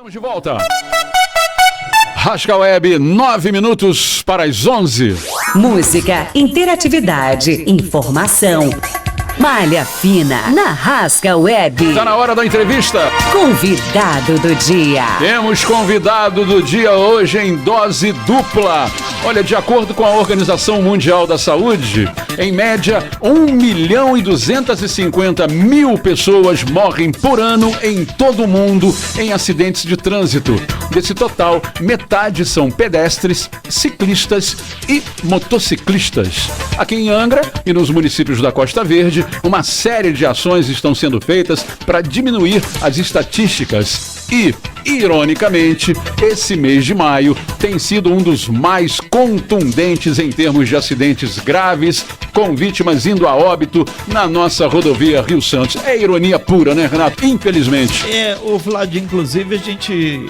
Estamos de volta. Rasca Web, 9 minutos para as 11. Música, interatividade, informação. Malha Fina, na Rasca Web. Está na hora da entrevista. Convidado do dia. Temos convidado do dia hoje em dose dupla. Olha, de acordo com a Organização Mundial da Saúde, em média, 1.250.000 pessoas morrem por ano em todo o mundo em acidentes de trânsito. Desse total, metade são pedestres, ciclistas e motociclistas. Aqui em Angra e nos municípios da Costa Verde, uma série de ações estão sendo feitas para diminuir as estatísticas e, ironicamente, esse mês de maio tem sido um dos mais contundentes em termos de acidentes graves, com vítimas indo a óbito na nossa rodovia Rio Santos. É ironia pura, né, Renato? Infelizmente. O Vlad, inclusive, a gente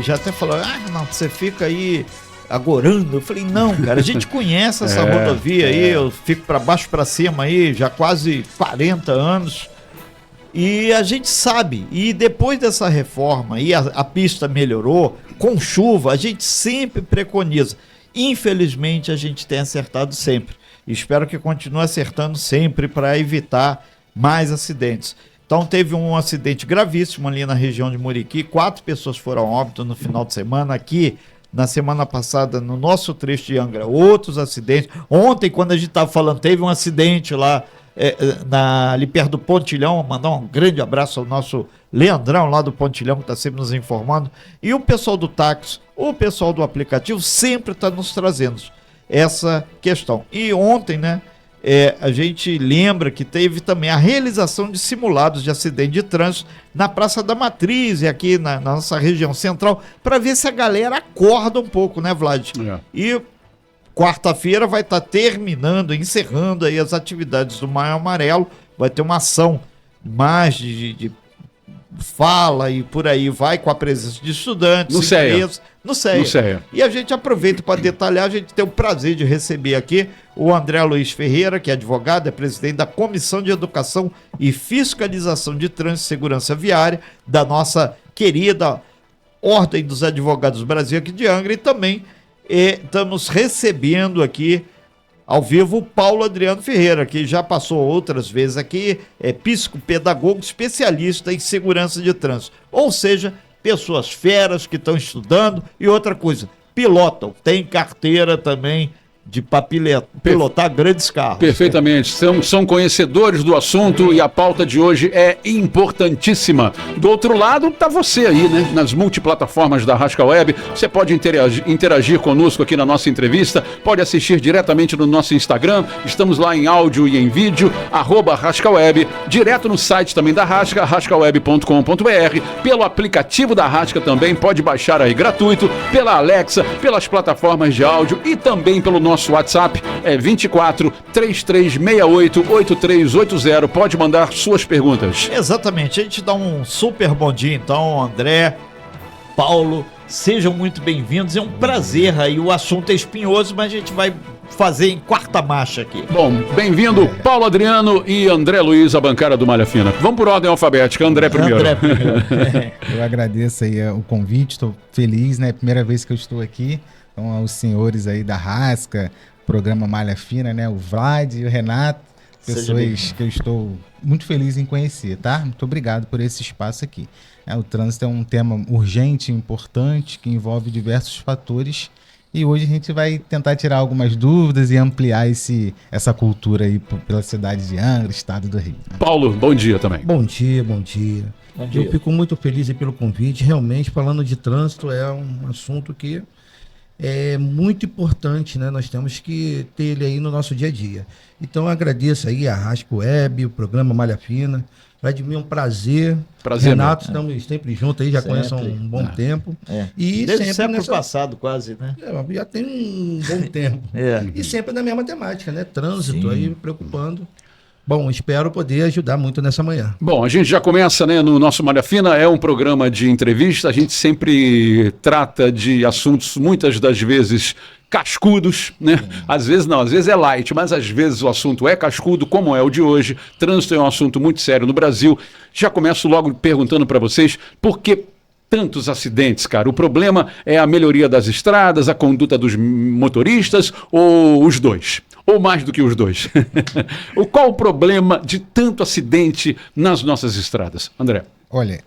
já até falou, Renato, você fica aí agorando. Eu falei, não, cara, a gente conhece essa rodovia aí, eu fico para baixo para cima aí, já quase 40 anos, e a gente sabe, e depois dessa reforma aí, a pista melhorou, com chuva, a gente sempre preconiza. Infelizmente, a gente tem acertado sempre. Espero que continue acertando sempre para evitar mais acidentes. Então teve um acidente gravíssimo ali na região de Muriqui, 4 pessoas foram a óbito no final de semana. Aqui, na semana passada, no nosso trecho de Angra, outros acidentes. Ontem, quando a gente estava falando, teve um acidente lá ali perto do Pontilhão. Mandar um grande abraço ao nosso Leandrão lá do Pontilhão, que está sempre nos informando. E o pessoal do táxi, o pessoal do aplicativo sempre está nos trazendo essa questão. E ontem, né, a gente lembra que teve também a realização de simulados de acidente de trânsito na Praça da Matriz e aqui na nossa região central, para ver se a galera acorda um pouco, né, Vlad? E quarta-feira vai estar encerrando aí as atividades do Maio Amarelo, vai ter uma ação mais de fala e por aí vai, com a presença de estudantes, no CEA. E a gente aproveita para detalhar, a gente tem o prazer de receber aqui o André Luiz Ferreira, que é advogado, é presidente da Comissão de Educação e Fiscalização de Trânsito e Segurança Viária, da nossa querida Ordem dos Advogados do Brasil aqui de Angra, e também estamos recebendo aqui ao vivo o Paulo Adriano Ferreira, que já passou outras vezes aqui, é psicopedagogo, especialista em segurança de trânsito. Ou seja, pessoas feras que estão estudando e outra coisa, pilotam, tem carteira também para pilotar grandes carros. Perfeitamente, são conhecedores do assunto e a pauta de hoje é importantíssima. Do outro lado está você aí, né? Nas multiplataformas da Rasca Web, você pode interagir conosco aqui na nossa entrevista, pode assistir diretamente no nosso Instagram, estamos lá em áudio e em vídeo, @RascaWeb, direto no site também da Rasca, rascaweb.com.br, pelo aplicativo da Rasca também, pode baixar aí gratuito, pela Alexa, pelas plataformas de áudio e também pelo nosso WhatsApp, 24 3368 8380. Pode mandar suas perguntas. Exatamente, a gente dá um super bom dia então, André, Paulo, sejam muito bem-vindos, é um prazer aí, o assunto é espinhoso, mas a gente vai fazer em quarta marcha aqui. Bom, bem-vindo Paulo Adriano e André Luiz, a bancada do Malha Fina. Vamos por ordem alfabética, André primeiro. Eu agradeço aí o convite, estou feliz, né? Primeira vez que eu estou aqui. Então, aos senhores aí da Rasca, programa Malha Fina, né? O Vlad e o Renato, pessoas que eu estou muito feliz em conhecer, tá? Muito obrigado por esse espaço aqui. O trânsito é um tema urgente, importante, que envolve diversos fatores, e hoje a gente vai tentar tirar algumas dúvidas e ampliar essa cultura aí pela cidade de Angra, estado do Rio. Paulo, bom dia também. Bom dia. Eu fico muito feliz pelo convite. Realmente, falando de trânsito, é um assunto que é muito importante, né? Nós temos que ter ele aí no nosso dia a dia. Então, eu agradeço aí a Rasca Web, o programa Malha Fina. Vladimir, é um prazer. Renato, estamos sempre juntos aí, já conhecem há um bom tempo. E desde o século passado, quase, né? Já tem um bom tempo. E sempre na mesma temática, né? Trânsito, aí me preocupando. Bom, espero poder ajudar muito nessa manhã. Bom, a gente já começa, né, no nosso Malha Fina, é um programa de entrevista, a gente sempre trata de assuntos, muitas das vezes, cascudos, né? Às vezes não, às vezes é light, mas às vezes o assunto é cascudo, como é o de hoje. Trânsito é um assunto muito sério no Brasil. Já começo logo perguntando para vocês, porque tantos acidentes, cara? O problema é a melhoria das estradas, a conduta dos motoristas ou os dois? Ou mais do que os dois? Qual o problema de tanto acidente nas nossas estradas? André? Olha,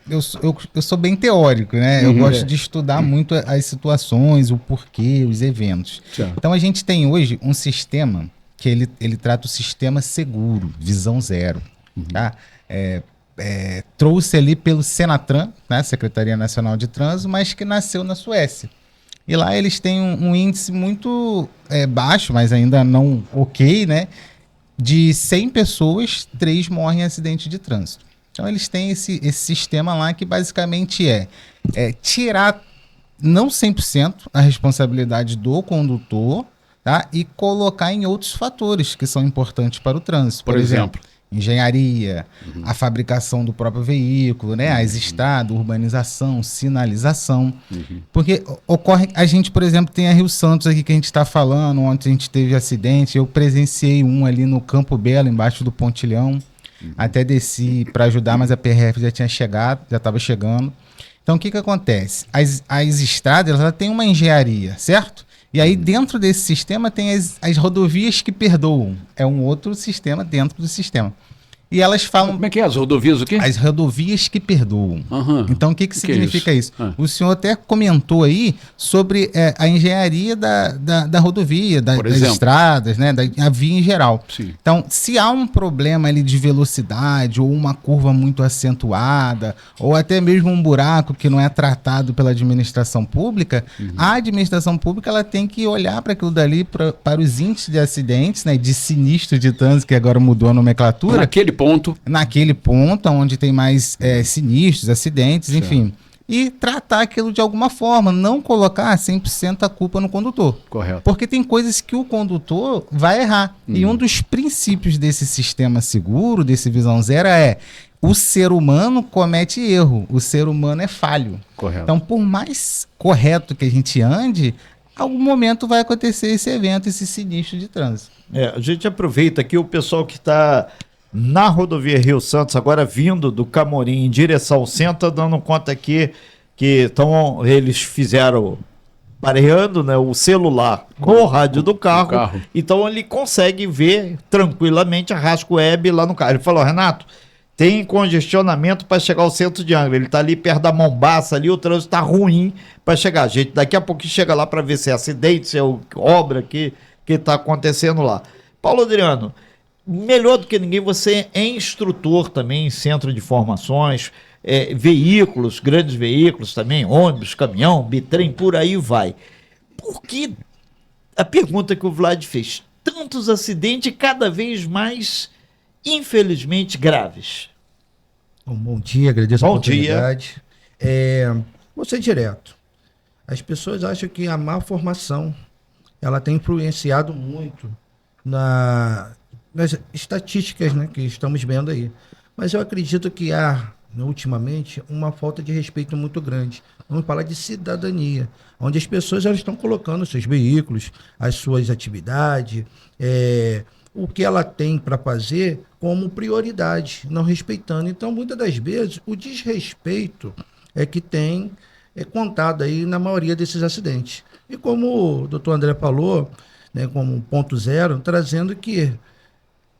eu sou bem teórico, né? Eu gosto de estudar muito as situações, o porquê, os eventos. Certo. Então a gente tem hoje um sistema que ele trata o sistema seguro, visão zero, tá? Trouxe ali pelo Senatran, né, Secretaria Nacional de Trânsito, mas que nasceu na Suécia. E lá eles têm um índice muito baixo, mas ainda não ok, né? De 100 pessoas, 3 morrem em acidente de trânsito. Então eles têm esse sistema lá que basicamente é tirar, não 100%, a responsabilidade do condutor, tá? E colocar em outros fatores que são importantes para o trânsito. Por exemplo, engenharia, a fabricação do próprio veículo, né? As estradas, urbanização, sinalização. Porque ocorre, a gente, por exemplo, tem a Rio Santos aqui que a gente está falando, onde a gente teve acidente. Eu presenciei um ali no Campo Belo, embaixo do Pontilhão. Até desci para ajudar, mas a PRF já tinha chegado, já estava chegando. Então, o que acontece? As estradas, ela tem uma engenharia, certo? E aí, dentro desse sistema, tem as rodovias que perdoam. É um outro sistema dentro do sistema. E elas falam... Como é que é? As rodovias o quê? As rodovias que perdoam. Então, o que significa isso? O senhor até comentou aí sobre a engenharia da rodovia, das estradas, né? A via em geral. Sim. Então, se há um problema ali de velocidade, ou uma curva muito acentuada, ou até mesmo um buraco que não é tratado pela administração pública, a administração pública ela tem que olhar para aquilo dali, para os índices de acidentes, né? De sinistro de trânsito, que agora mudou a nomenclatura. Naquele ponto onde tem mais sinistros, acidentes, enfim. E tratar aquilo de alguma forma, não colocar 100% a culpa no condutor. Correto. Porque tem coisas que o condutor vai errar. E um dos princípios desse sistema seguro, desse visão zero, o ser humano comete erro, o ser humano é falho. Correto. Então, por mais correto que a gente ande, algum momento vai acontecer esse evento, esse sinistro de trânsito. A gente aproveita aqui o pessoal que está na rodovia Rio Santos, agora vindo do Camorim em direção ao centro, dando conta aqui que eles fizeram pareando, né, o celular no rádio do carro, então ele consegue ver tranquilamente a Rasca Web lá no carro. Ele falou: Renato, tem congestionamento para chegar ao centro de Angra, ele está ali perto da Mombaça, ali o trânsito está ruim para chegar. A gente daqui a pouco chega lá para ver se é acidente, se é obra que está acontecendo lá. Paulo Adriano, melhor do que ninguém, você é instrutor também em centro de formações, veículos, grandes veículos também, ônibus, caminhão, bitrem, por aí vai. Por que, a pergunta que o Vlad fez, tantos acidentes cada vez mais, infelizmente, graves? Bom dia, agradeço a oportunidade. Vou ser direto. As pessoas acham que a má formação ela tem influenciado muito nas estatísticas, né, que estamos vendo aí. Mas eu acredito que há, ultimamente, uma falta de respeito muito grande. Vamos falar de cidadania, onde as pessoas já estão colocando seus veículos, as suas atividades, o que ela tem para fazer como prioridade, não respeitando. Então, muitas das vezes, o desrespeito é que tem contado aí na maioria desses acidentes. E como o doutor André falou, né, como ponto zero, trazendo que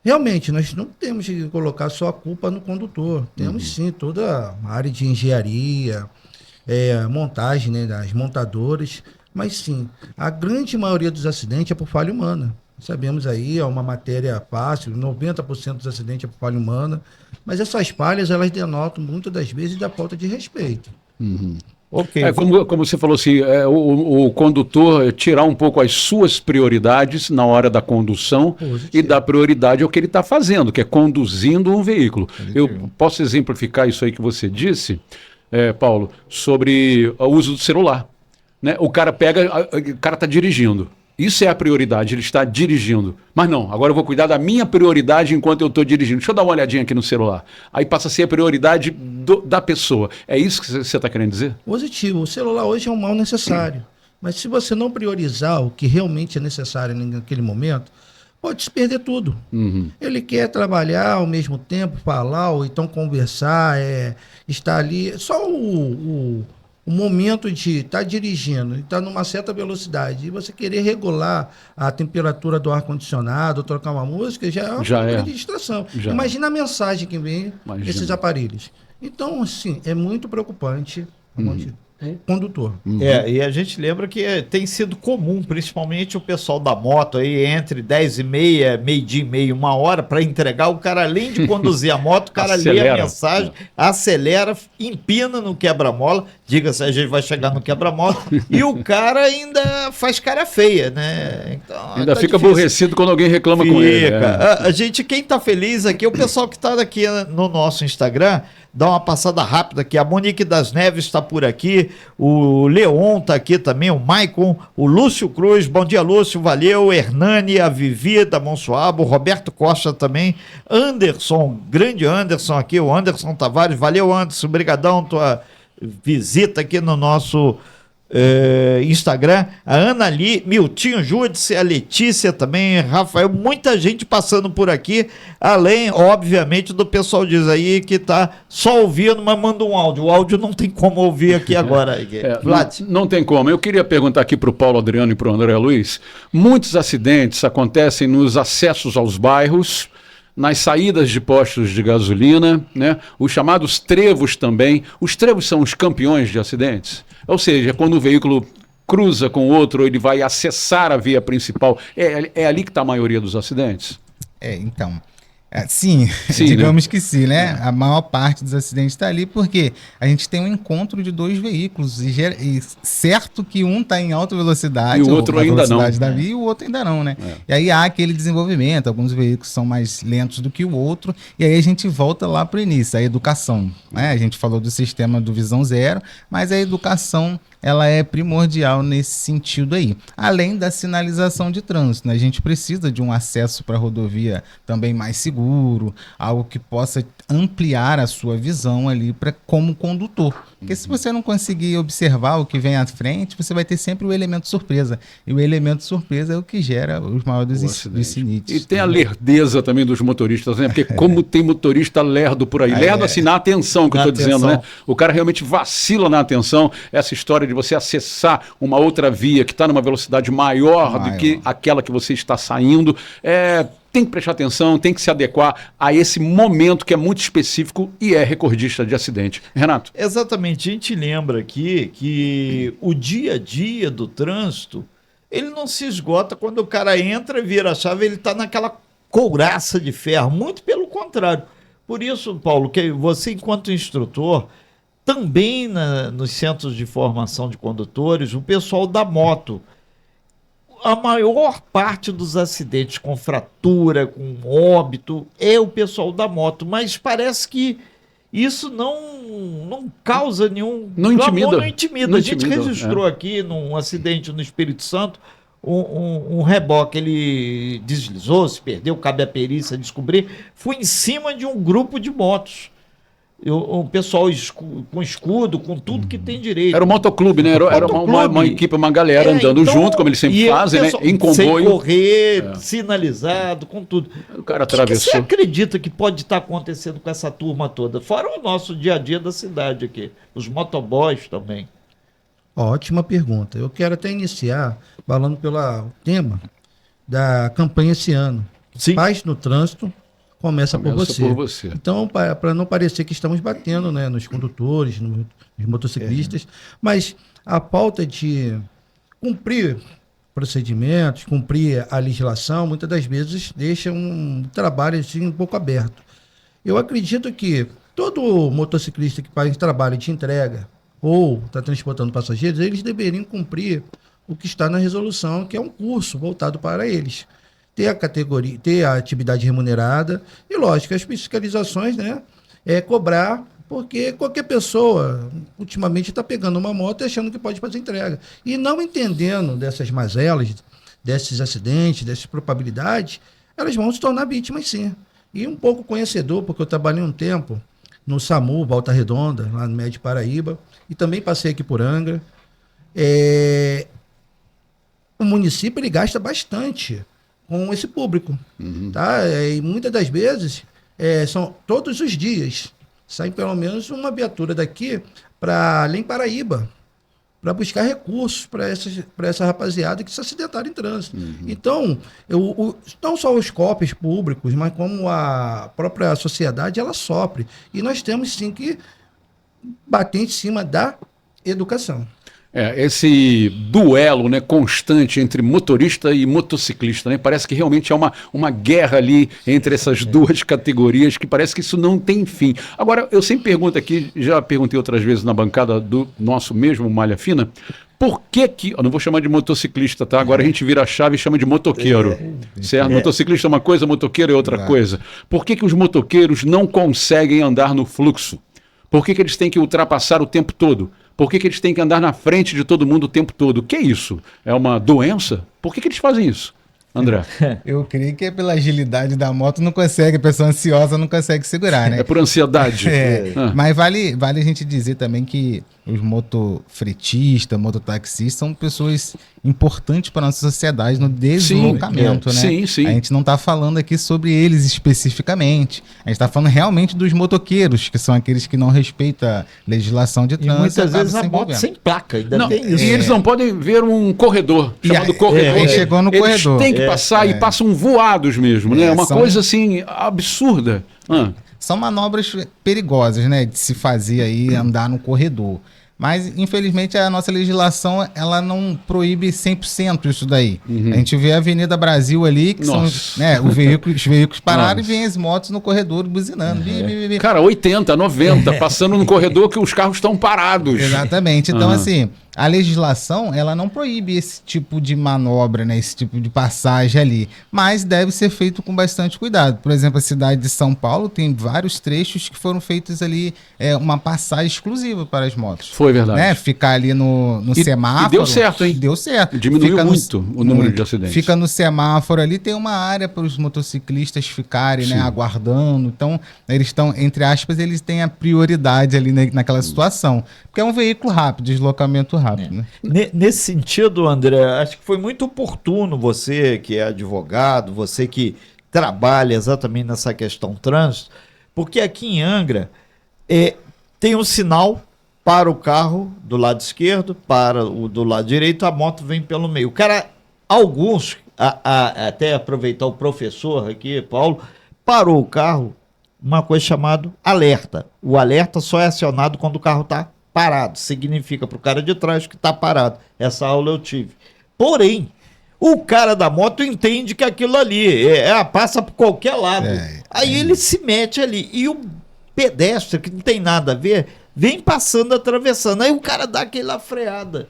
realmente nós não temos que colocar só a culpa no condutor. Temos sim toda a área de engenharia, montagem, né, das montadoras, mas sim, a grande maioria dos acidentes é por falha humana. Sabemos aí, é uma matéria fácil, 90% dos acidentes é por falha humana, mas essas falhas, elas denotam muitas das vezes da falta de respeito. Okay. Como você falou assim, o condutor tirar um pouco as suas prioridades na hora da condução e dar prioridade ao que ele está fazendo, que é conduzindo um veículo. Eu posso exemplificar isso aí que você disse, Paulo, sobre o uso do celular. Né? O cara está dirigindo. Isso é a prioridade, ele está dirigindo. Mas não, agora eu vou cuidar da minha prioridade enquanto eu estou dirigindo. Deixa eu dar uma olhadinha aqui no celular. Aí passa a ser a prioridade da pessoa. É isso que você está querendo dizer? Positivo. O celular hoje é um mal necessário. Mas se você não priorizar o que realmente é necessário naquele momento, pode se perder tudo. Uhum. Ele quer trabalhar ao mesmo tempo, falar, ou então conversar, estar ali. Só o momento de estar dirigindo, estar numa certa velocidade, e você querer regular a temperatura do ar-condicionado, trocar uma música, já é uma grande distração. Imagina a mensagem que vem desses aparelhos. Então, assim, é muito preocupante. Condutor. E a gente lembra que tem sido comum, principalmente o pessoal da moto aí, entre 10h30, meio-dia e meia, 1h, para entregar, o cara, além de conduzir a moto, o cara lê a mensagem, acelera, empina no quebra-mola, diga-se, a gente vai chegar no quebra-mola, e o cara ainda faz cara feia, né? Então, ainda fica aborrecido quando alguém reclama com ele. A gente, quem tá feliz aqui, o pessoal que tá aqui no nosso Instagram, dá uma passada rápida aqui. A Monique das Neves está por aqui. O Leon está aqui também. O Maicon. O Lúcio Cruz. Bom dia, Lúcio. Valeu. Hernani, a Vivi da Monsuaba. O Roberto Costa também. Anderson. Grande Anderson aqui. O Anderson Tavares. Valeu, Anderson. Obrigadão tua visita aqui no nosso Instagram. A Ana Ali, Miltinho Júdice, a Letícia também, Rafael, muita gente passando por aqui, além, obviamente, do pessoal diz aí que tá só ouvindo, mas manda um áudio. O áudio não tem como ouvir aqui agora. Vlad. Não tem como. Eu queria perguntar aqui para o Paulo Adriano e para o André Luiz. Muitos acidentes acontecem nos acessos aos bairros, nas saídas de postos de gasolina, né? Os chamados trevos também. Os trevos são os campeões de acidentes. Ou seja, quando o veículo cruza com o outro, ele vai acessar a via principal. É ali que está a maioria dos acidentes? Então... sim, digamos, né? Que sim, né? A maior parte dos acidentes está ali porque a gente tem um encontro de dois veículos e certo que um está em alta velocidade, e o outro ainda não, da via, e o outro ainda não, né? E aí há aquele desenvolvimento, alguns veículos são mais lentos do que o outro, e aí a gente volta lá para o início, a educação, né? A gente falou do sistema do Visão Zero, mas a educação, ela é primordial nesse sentido aí. Além da sinalização de trânsito, né? A gente precisa de um acesso para a rodovia também mais seguro, algo que possa ampliar a sua visão ali como condutor. Porque se você não conseguir observar o que vem à frente, você vai ter sempre o elemento surpresa. E o elemento surpresa é o que gera os maiores incidentes. E tem a lerdeza também dos motoristas, né? Porque como tem motorista lerdo por aí. Lerdo assim, na atenção que eu estou dizendo, né? O cara realmente vacila na atenção. Essa história de você acessar uma outra via que está numa velocidade maior do que aquela que você está saindo. Tem que prestar atenção, tem que se adequar a esse momento que é muito específico e é recordista de acidente. Renato? Exatamente. A gente lembra aqui que o dia a dia do trânsito, ele não se esgota quando o cara entra, vira a chave, ele está naquela couraça de ferro. Muito pelo contrário. Por isso, Paulo, que você, enquanto instrutor, também nos centros de formação de condutores, o pessoal da moto, a maior parte dos acidentes com fratura, com óbito, é o pessoal da moto, mas parece que isso não causa nenhum... Não intimida. Não intimida. A gente registrou aqui num acidente no Espírito Santo, um reboque, ele deslizou, se perdeu, cabe a perícia descobrir, foi em cima de um grupo de motos. O pessoal com escudo, com tudo que tem direito. Era um motoclube, né? Era uma equipe, uma galera andando junto, como eles sempre fazem, né? Em comboio. Sem correr, sinalizado, com tudo. O cara atravessou. O que você acredita que pode estar acontecendo com essa turma toda? Fora o nosso dia a dia da cidade aqui. Os motoboys também. Ótima pergunta. Eu quero até iniciar falando pelo tema da campanha esse ano. Sim. Paz no Trânsito. Começa por você. Então, para não parecer que estamos batendo, né, nos condutores, nos motociclistas, mas a pauta de cumprir procedimentos, cumprir a legislação, muitas das vezes deixa um trabalho assim, um pouco aberto. Eu acredito que todo motociclista que faz trabalho de entrega ou está transportando passageiros, eles deveriam cumprir o que está na resolução, que é um curso voltado para eles. Ter a categoria, ter a atividade remunerada e, lógico, as fiscalizações, né? Cobrar, porque qualquer pessoa, ultimamente, está pegando uma moto e achando que pode fazer entrega. E não entendendo dessas mazelas, desses acidentes, dessas probabilidades, elas vão se tornar vítimas, sim. E um pouco conhecedor, porque eu trabalhei um tempo no SAMU, Volta Redonda, lá no Médio Paraíba, e também passei aqui por Angra. O município, ele gasta bastante com esse público. Tá? E muitas das vezes são todos os dias. Sai pelo menos uma viatura daqui para além Paraíba, para buscar recursos para essa rapaziada que se acidentaram em trânsito. Então, não só os cofres públicos, mas como a própria sociedade, ela sofre. E nós temos sim que bater em cima da educação. Esse duelo, né, constante entre motorista e motociclista, né? Parece que realmente é uma guerra ali entre essas duas categorias, que parece que isso não tem fim. Agora, eu sempre pergunto aqui, já perguntei outras vezes na bancada do nosso mesmo Malha Fina, por que eu não vou chamar de motociclista, tá? Agora a gente vira a chave e chama de motoqueiro, certo? Motociclista é uma coisa, motoqueiro é outra coisa. Por que os motoqueiros não conseguem andar no fluxo? Por que eles têm que ultrapassar o tempo todo? Por que eles têm que andar na frente de todo mundo o tempo todo? O que é isso? É uma doença? Por que eles fazem isso, André? Eu creio que é pela agilidade da moto, não consegue, a pessoa ansiosa não consegue segurar, né? É por ansiedade. Mas vale a gente dizer também que os motofretistas, mototaxistas são pessoas importantes para a nossa sociedade no deslocamento, né? Sim, sim. A gente não está falando aqui sobre eles especificamente. A gente está falando realmente dos motoqueiros, que são aqueles que não respeitam a legislação de trânsito. E muitas vezes a moto sem placa, ainda tem isso. E eles não podem ver um corredor, chamado corredor. Aí chegou no corredor. Eles têm que passar e passam voados mesmo, né? Uma coisa assim, absurda. São manobras perigosas, né, de se fazer aí, andar no corredor. Mas, infelizmente, a nossa legislação, ela não proíbe 100% isso daí. A gente vê a Avenida Brasil ali, que são, né, os veículos pararam e vem as motos no corredor buzinando. Cara, 80, 90, passando no corredor que os carros estão parados. Exatamente. Então, assim, a legislação, ela não proíbe esse tipo de manobra, né, esse tipo de passagem ali. Mas deve ser feito com bastante cuidado. Por exemplo, a cidade de São Paulo tem vários trechos que foram feitos ali, uma passagem exclusiva para as motos. Foi verdade. Né? Ficar ali no semáforo. E deu certo, hein? Deu certo. Diminuiu muito o número de acidentes. Fica no semáforo ali, tem uma área para os motociclistas ficarem, né, aguardando. Então, eles estão, entre aspas, eles têm a prioridade ali naquela situação. Porque é um veículo rápido, deslocamento rápido. Né? Nesse sentido, André, acho que foi muito oportuno você que é advogado, você que trabalha exatamente nessa questão trânsito, porque aqui em Angra tem um sinal para o carro do lado esquerdo, para o do lado direito, a moto vem pelo meio. O cara, alguns, até aproveitar o professor aqui, Paulo, parou o carro, uma coisa chamada alerta. O alerta só é acionado quando o carro está parado. Significa para o cara de trás que está parado. Essa aula eu tive. Porém, o cara da moto entende que aquilo ali passa por qualquer lado. Aí ele se mete ali. E o pedestre, que não tem nada a ver, vem passando, atravessando. Aí o cara dá aquela freada.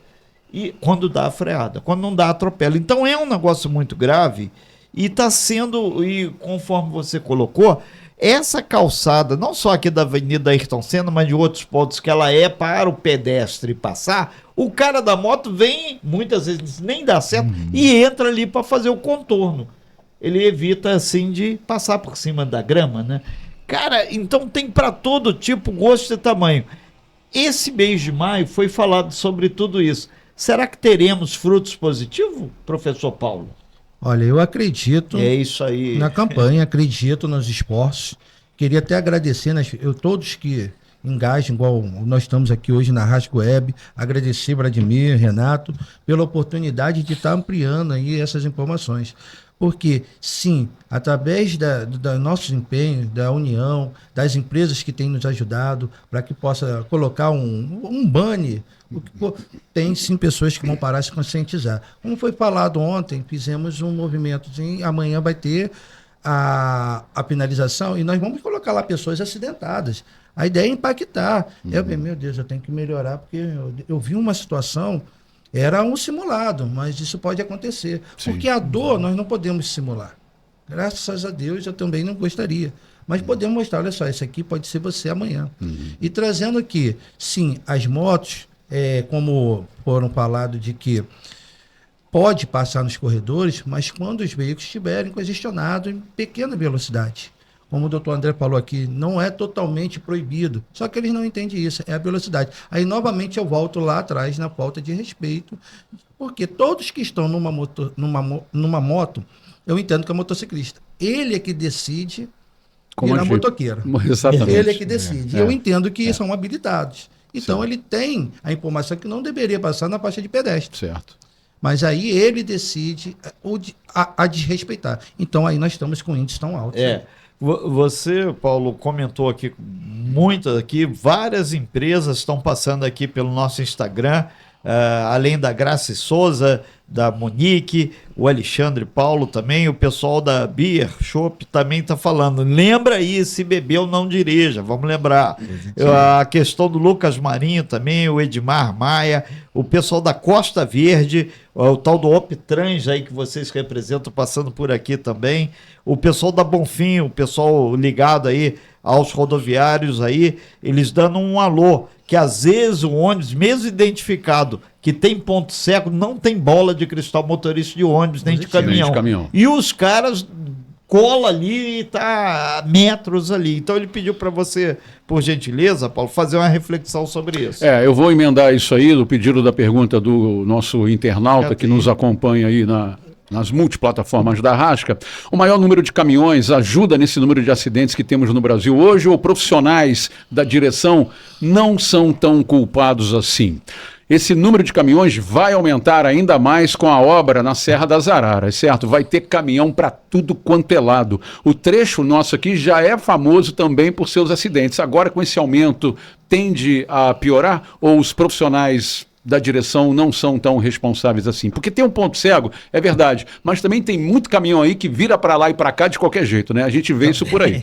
E quando dá a freada, quando não dá, atropela. Então é um negócio muito grave. E está sendo, e conforme você colocou, essa calçada, não só aqui da Avenida Ayrton Senna, mas de outros pontos que ela é para o pedestre passar, o cara da moto vem, muitas vezes nem dá certo, e entra ali para fazer o contorno. Ele evita, assim, de passar por cima da grama, né? Cara, então tem para todo tipo, gosto e tamanho. Esse mês de maio foi falado sobre tudo isso. Será que teremos frutos positivos, professor Paulo? Olha, eu acredito isso aí. Na campanha, acredito nos esforços. Queria até agradecer todos que engajam, igual nós estamos aqui hoje na Rasca Web, agradecer Vladimir, Renato, pela oportunidade de estar ampliando aí essas informações. Porque, sim, através do nosso empenho, da união, das empresas que têm nos ajudado, para que possa colocar um banner, tem sim pessoas que vão parar e se conscientizar. Como foi falado ontem, fizemos um movimento, amanhã vai ter a penalização e nós vamos colocar lá pessoas acidentadas. A ideia é impactar. Meu Deus, eu tenho que melhorar, porque eu vi uma situação, era um simulado, mas isso pode acontecer. Sim. Porque a dor nós não podemos simular. Graças a Deus eu também não gostaria. Mas podemos mostrar, olha só, esse aqui pode ser você amanhã. E trazendo aqui, sim, as motos, como foram falado de que pode passar nos corredores, mas quando os veículos estiverem congestionados em pequena velocidade. Como o doutor André falou aqui, não é totalmente proibido, só que eles não entendem isso, é a velocidade. Aí, novamente, eu volto lá atrás na falta de respeito, porque todos que estão numa moto, eu entendo que é motociclista. Ele é que decide Como virar agir. motoqueiro. Exatamente. Ele é que decide. É. Eu entendo que são habilitados. Então ele tem a informação que não deveria passar na faixa de pedestre. Certo. Mas aí ele decide a desrespeitar. Então aí nós estamos com índices tão altos. Você, Paulo, comentou aqui muitas aqui, várias empresas estão passando aqui pelo nosso Instagram, além da Graça Souza, da Monique, o Alexandre Paulo também, o pessoal da Beer Shop também está falando. Lembra aí, se bebeu não dirija, vamos lembrar. A questão do Lucas Marinho também, o Edmar Maia, o pessoal da Costa Verde, o tal do Optrans aí que vocês representam passando por aqui também, o pessoal da Bonfim, o pessoal ligado aí aos rodoviários aí, eles dando um alô, que às vezes o ônibus, mesmo identificado, que tem ponto cego, não tem bola de cristal motorista de ônibus, nem de caminhão. Nem de caminhão. E os caras colam ali e tá a metros ali. Então ele pediu para você, por gentileza, Paulo, fazer uma reflexão sobre isso. Eu vou emendar isso aí, do pedido da pergunta do nosso internauta que nos acompanha aí nas multiplataformas da Rasca. O maior número de caminhões ajuda nesse número de acidentes que temos no Brasil hoje, ou profissionais da direção não são tão culpados assim? Esse número de caminhões vai aumentar ainda mais com a obra na Serra das Araras, certo? Vai ter caminhão para tudo quanto é lado. O trecho nosso aqui já é famoso também por seus acidentes. Agora, com esse aumento, tende a piorar? Ou os profissionais da direção não são tão responsáveis assim? Porque tem um ponto cego, é verdade, mas também tem muito caminhão aí que vira para lá e para cá de qualquer jeito, né? A gente vê isso por aí.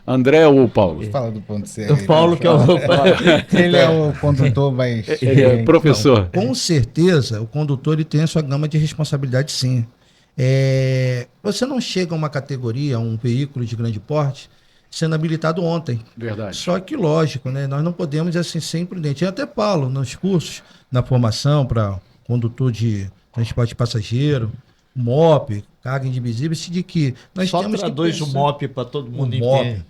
André ou Paulo? Fala do ponto cego. O Paulo que é o... Ele é o condutor mais... Professor. Com certeza, o condutor ele tem a sua gama de responsabilidade, sim. Você não chega a uma categoria, um veículo de grande porte, sendo habilitado ontem. Verdade. Só que, lógico, né, nós não podemos assim, ser imprudentes. Eu até falo nos cursos, na formação para condutor de transporte de passageiro, MOP, carga indivisível, de que nós Só temos traduz que o MOP para todo mundo entender.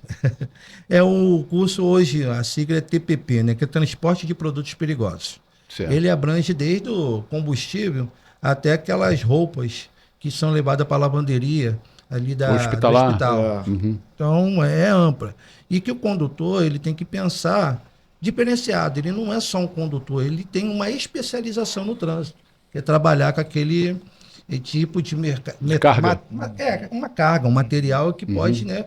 É o curso hoje, a sigla é TPP, né, que é Transporte de Produtos Perigosos. Certo. Ele abrange desde o combustível até aquelas roupas que são levadas para a lavanderia ali do hospital. Então é ampla. E que o condutor ele tem que pensar diferenciado. Ele não é só um condutor, ele tem uma especialização no trânsito, que é trabalhar com aquele tipo de carga. Uma carga, um material que pode, né,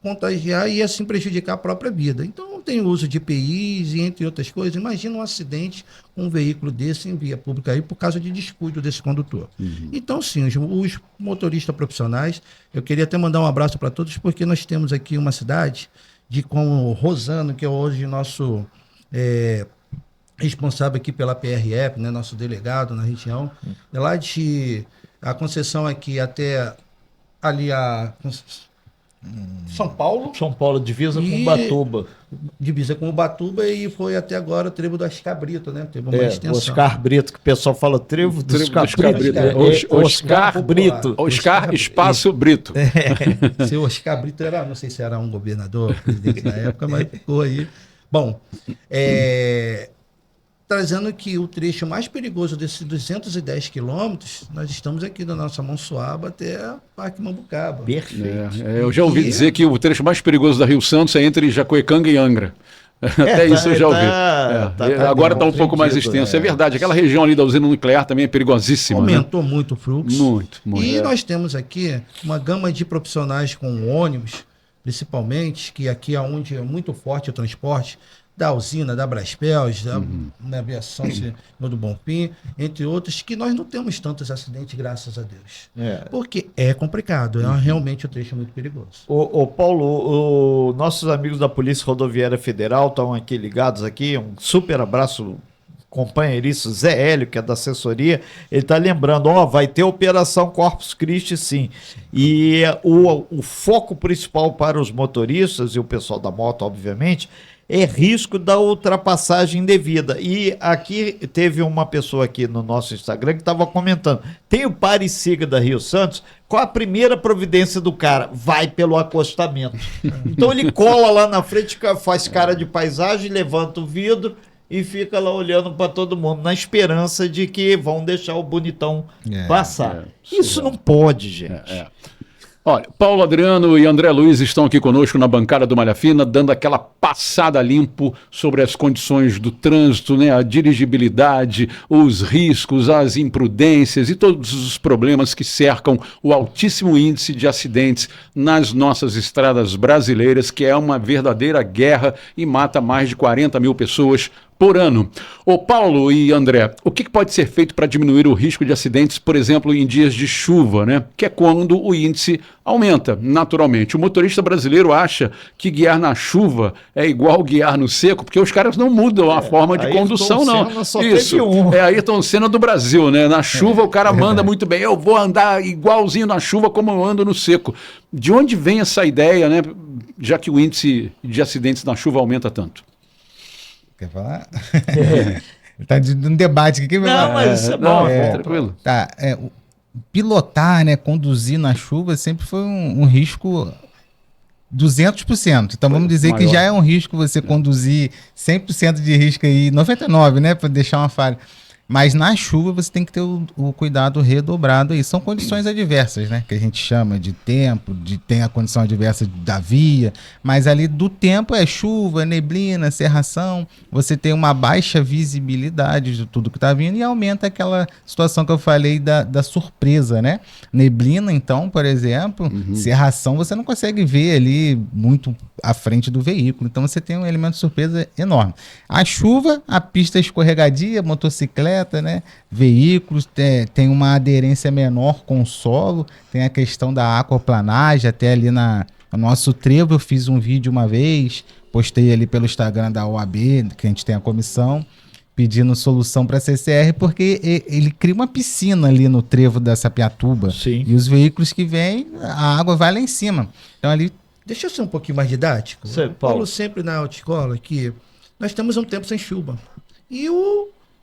contagiar e assim prejudicar a própria vida. Então tem o uso de EPIs e entre outras coisas. Imagina um acidente com um veículo desse em via pública aí por causa de descuido desse condutor. Então sim, os motoristas profissionais, eu queria até mandar um abraço para todos, porque nós temos aqui uma cidade com o Rosano, que é hoje nosso responsável aqui pela PRF, né, nosso delegado na região, lá de a concessão aqui até ali a São Paulo, divisa com Ubatuba. Divisa com Ubatuba e foi até agora o trevo do Oscar Brito, né? Teve uma extensão. Oscar Brito, que o pessoal fala trevo do Oscar Brito. Oscar Brito. Oscar Espaço Brito. Seu Oscar Brito era, não sei se era um governador, presidente na época, mas ficou aí. Bom, trazendo que o trecho mais perigoso desses 210 quilômetros, nós estamos aqui da nossa Monsuaba até Parque Mambucaba. Perfeito. Eu já ouvi dizer que o trecho mais perigoso da Rio Santos é entre Jacuecanga e Angra. Até isso eu já ouvi. Agora está um pouco mais extenso. É verdade, aquela região ali da usina nuclear também é perigosíssima. Aumentou muito o fluxo. Muito. E nós temos aqui uma gama de profissionais com ônibus, principalmente, que aqui é onde é muito forte o transporte, da usina, da Braspels, da aviação do Bonfim, entre outros, que nós não temos tantos acidentes, graças a Deus. Porque é complicado, realmente o trecho é muito perigoso. Ô Paulo, nossos amigos da Polícia Rodoviária Federal estão aqui ligados aqui, um super abraço, companheiriço Zé Hélio, que é da assessoria, ele está lembrando, vai ter Operação Corpus Christi sim, e o foco principal para os motoristas e o pessoal da moto, obviamente, é risco da ultrapassagem indevida. E aqui teve uma pessoa aqui no nosso Instagram que estava comentando, tem o pare e siga da Rio Santos, qual a primeira providência do cara? Vai pelo acostamento. Então ele cola lá na frente, faz cara de paisagem, levanta o vidro e fica lá olhando para todo mundo, na esperança de que vão deixar o bonitão passar. Isso não pode, gente. Olha, Paulo Adriano e André Luiz estão aqui conosco na bancada do Malha Fina, dando aquela passada limpo sobre as condições do trânsito, né? A dirigibilidade, os riscos, as imprudências e todos os problemas que cercam o altíssimo índice de acidentes nas nossas estradas brasileiras, que é uma verdadeira guerra e mata mais de 40 mil pessoas por ano. Ô Paulo e André, o que pode ser feito para diminuir o risco de acidentes, por exemplo, em dias de chuva, né? Que é quando o índice aumenta naturalmente. O motorista brasileiro acha que guiar na chuva é igual guiar no seco, porque os caras não mudam a forma de condução, não. Isso, é Ayrton Senna do Brasil, né? Na chuva o cara manda muito bem, eu vou andar igualzinho na chuva como eu ando no seco. De onde vem essa ideia, né? Já que o índice de acidentes na chuva aumenta tanto? Quer falar? Tá um debate aqui. Não, mas é bom, tranquilo. Tá, pilotar, né, conduzir na chuva sempre foi um risco 200%. Então vamos dizer que já é um risco você conduzir 100% de risco aí, 99%, né, para deixar uma falha. Mas na chuva você tem que ter o cuidado redobrado aí. São condições adversas, né? Que a gente chama de tempo, tem a condição adversa da via, mas ali do tempo é chuva, neblina, cerração. Você tem uma baixa visibilidade de tudo que está vindo e aumenta aquela situação que eu falei da surpresa, né? Neblina, então, por exemplo, cerração, você não consegue ver ali muito à frente do veículo. Então você tem um elemento de surpresa enorme. A chuva, a pista escorregadia, motocicleta, né? Veículos, tem uma aderência menor com o solo, tem a questão da aquaplanagem, até ali no nosso trevo eu fiz um vídeo uma vez, postei ali pelo Instagram da OAB, que a gente tem a comissão, pedindo solução para a CCR, porque ele cria uma piscina ali no trevo da Sapiatuba. Sim. E os veículos que vêm, a água vai lá em cima. Então ali... Deixa eu ser um pouquinho mais didático. Sim, Paulo sempre na autoescola que nós temos um tempo sem chuva. E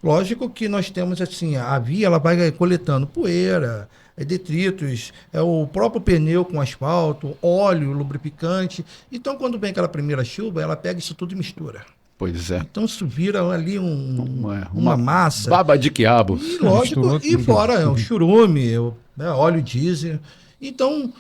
lógico que nós temos assim, a via ela vai coletando poeira, detritos, o próprio pneu com asfalto, óleo, lubrificante. Então quando vem aquela primeira chuva, ela pega isso tudo e mistura. Pois é. Então isso vira ali uma massa. Baba de quiabo. E lógico, e fora o churume, óleo diesel. Então,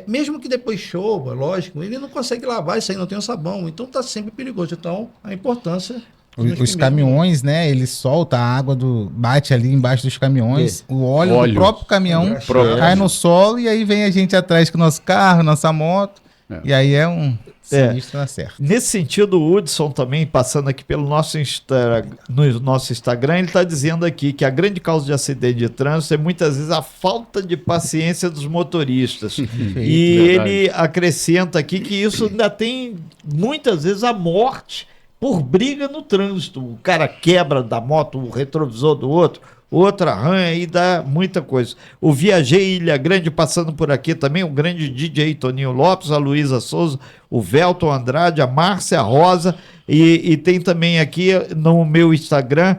mesmo que depois chova, lógico, ele não consegue lavar isso aí, não tem o sabão. Então está sempre perigoso. Então, a importância... Os caminhões, né? Ele solta a água bate ali embaixo dos caminhões, o óleo do próprio caminhão cai no solo e aí vem a gente atrás com o nosso carro, nossa moto, e aí é um sinistro na certa. Nesse sentido, o Hudson também, passando aqui pelo no nosso Instagram, ele está dizendo aqui que a grande causa de acidente de trânsito é muitas vezes a falta de paciência dos motoristas. E ele acrescenta aqui que isso ainda tem muitas vezes a morte por briga no trânsito. O cara quebra da moto o retrovisor do outro arranha e dá muita coisa. O Viajei Ilha Grande passando por aqui também, o grande DJ Toninho Lopes, a Luísa Souza, o Velton Andrade, a Márcia Rosa, e tem também aqui no meu Instagram,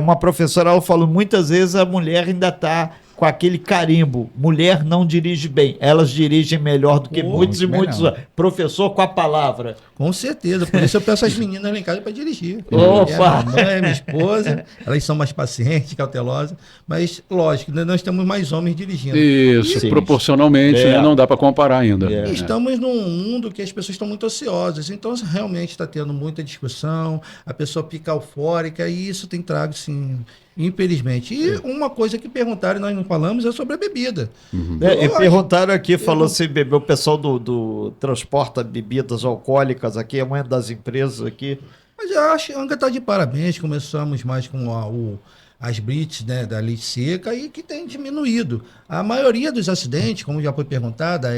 uma professora, ela falou, muitas vezes a mulher ainda está com aquele carimbo, mulher não dirige bem, elas dirigem melhor do que muitos e muitos. Professor com a palavra. Com certeza, por isso eu peço as meninas lá em casa para dirigir. Opa! Minha mãe, minha esposa, elas são mais pacientes, cautelosas, mas lógico, nós temos mais homens dirigindo. Isso, proporcionalmente, né, não dá para comparar ainda. Estamos num mundo que as pessoas estão muito ociosas, então realmente está tendo muita discussão, a pessoa fica eufórica e isso tem trago, sim, infelizmente. E uma coisa que perguntaram e nós não falamos é sobre a bebida. E perguntaram aqui, falou se bebeu, o pessoal do transporta bebidas alcoólicas aqui, é uma das empresas aqui. Mas eu acho que a Anga está de parabéns, começamos mais com as blitz, né, da leite seca e que tem diminuído. A maioria dos acidentes, como já foi perguntada,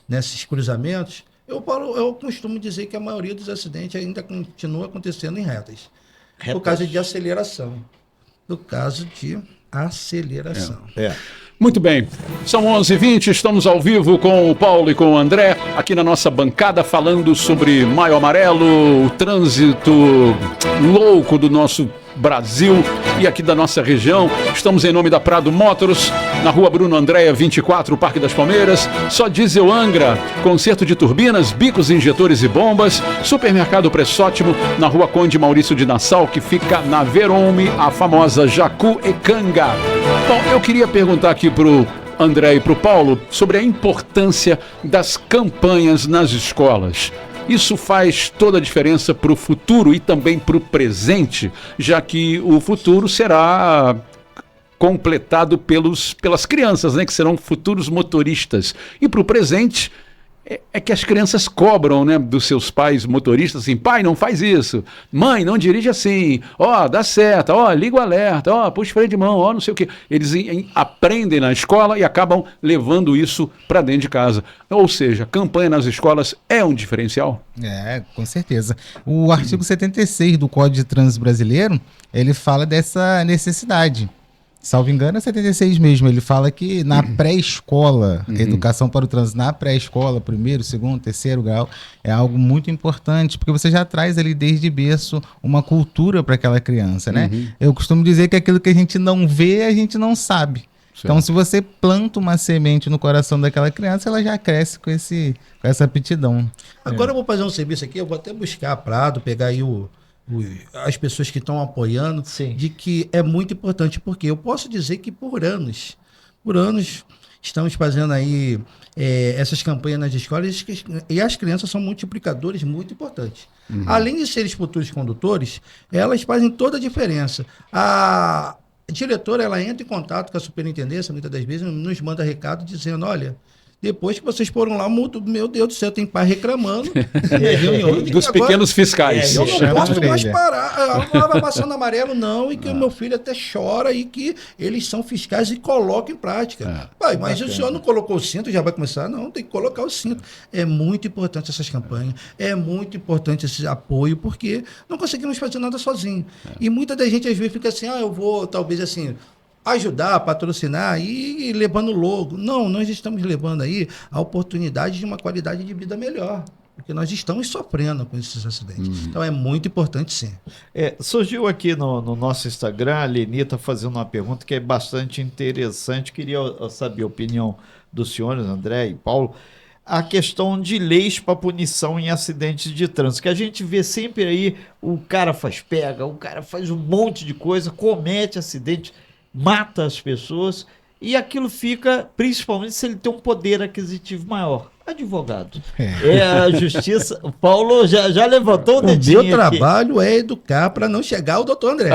nesses cruzamentos, eu costumo dizer que a maioria dos acidentes ainda continua acontecendo em retas. Por causa de aceleração. No caso de aceleração. Muito bem, são 11h20, estamos ao vivo com o Paulo e com o André, aqui na nossa bancada falando sobre Maio Amarelo, o trânsito louco do nosso Brasil e aqui da nossa região. Estamos em nome da Prado Motors, na rua Bruno Andréa 24, Parque das Palmeiras. Só Diesel Angra, conserto de turbinas, bicos, injetores e bombas. Supermercado Preço Ótimo, na rua Conde Maurício de Nassau, que fica na Verome, a famosa Jacu e Canga. Bom, eu queria perguntar aqui pro André e pro Paulo sobre a importância das campanhas nas escolas. Isso faz toda a diferença para o futuro e também para o presente, já que o futuro será completado pelas crianças, né, que serão futuros motoristas. E para o presente é que as crianças cobram, né, dos seus pais motoristas, assim, pai, não faz isso, mãe, não dirige assim, ó, dá seta, ó, liga o alerta, ó, puxa freio de mão, ó, não sei o quê. Eles aprendem na escola e acabam levando isso para dentro de casa. Ou seja, campanha nas escolas é um diferencial? Com certeza. O artigo 76 do Código de Trânsito Brasileiro, ele fala dessa necessidade. Salvo engano, é 76 mesmo. Ele fala que na pré-escola, educação para o trânsito na pré-escola, primeiro, segundo, terceiro grau, é algo muito importante, porque você já traz ali desde berço uma cultura para aquela criança, né? Eu costumo dizer que aquilo que a gente não vê, a gente não sabe. Certo. Então, se você planta uma semente no coração daquela criança, ela já cresce com essa aptidão. Agora eu vou fazer um serviço aqui, eu vou até buscar Prado, pegar aí as pessoas que estão apoiando, sim, de que é muito importante, porque eu posso dizer que por anos estamos fazendo aí essas campanhas nas escolas e as crianças são multiplicadores muito importantes. Além de serem futuros condutores, elas fazem toda a diferença. A diretora, ela entra em contato com a superintendência, muitas das vezes nos manda recado dizendo, olha, depois que vocês foram lá, meu Deus do céu, tem pai reclamando. Dos pequenos fiscais. Eu não posso mais parar. Ela vai passando amarelo, não, e que o meu filho até chora e que eles são fiscais e colocam em prática. Pai, mas o senhor não colocou o cinto, já vai começar? Não, tem que colocar o cinto. É muito importante essas campanhas, é muito importante esse apoio, porque não conseguimos fazer nada sozinho. E muita da gente às vezes fica assim, eu vou talvez assim, ajudar, patrocinar e levando logo. Não, nós estamos levando aí a oportunidade de uma qualidade de vida melhor, porque nós estamos sofrendo com esses acidentes. Então é muito importante, sim. Surgiu aqui no nosso Instagram, a Lenita fazendo uma pergunta que é bastante interessante. Queria saber a opinião dos senhores, André e Paulo, a questão de leis para punição em acidentes de trânsito, que a gente vê sempre aí, o cara faz pega, o cara faz um monte de coisa, comete acidente, mata as pessoas, e aquilo fica, principalmente se ele tem um poder aquisitivo maior. Advogado. A justiça. O Paulo já levantou o dedinho. O meu trabalho é educar para não chegar ao doutor André.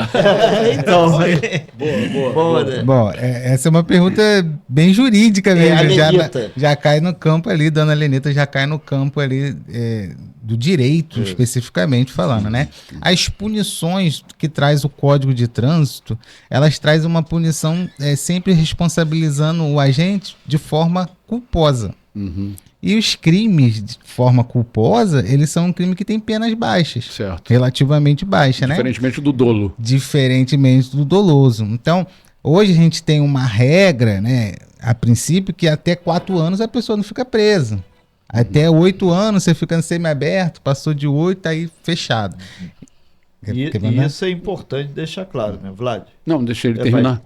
Então. Boa, André. Bom, essa é uma pergunta bem jurídica mesmo. Já cai no campo ali, dona Lenita já cai no campo ali do direito, especificamente falando, né? As punições que traz o Código de Trânsito, elas trazem uma punição sempre responsabilizando o agente de forma culposa. E os crimes de forma culposa, eles são um crime que tem penas baixas. Certo. Relativamente baixas, né? Diferentemente do dolo. Diferentemente do doloso. Então, hoje a gente tem uma regra, né? A princípio, que até 4 anos a pessoa não fica presa. Até 8 anos você fica semi-aberto, passou de 8, aí fechado. E isso é importante deixar claro, né, Vlad? Não, deixa ele terminar.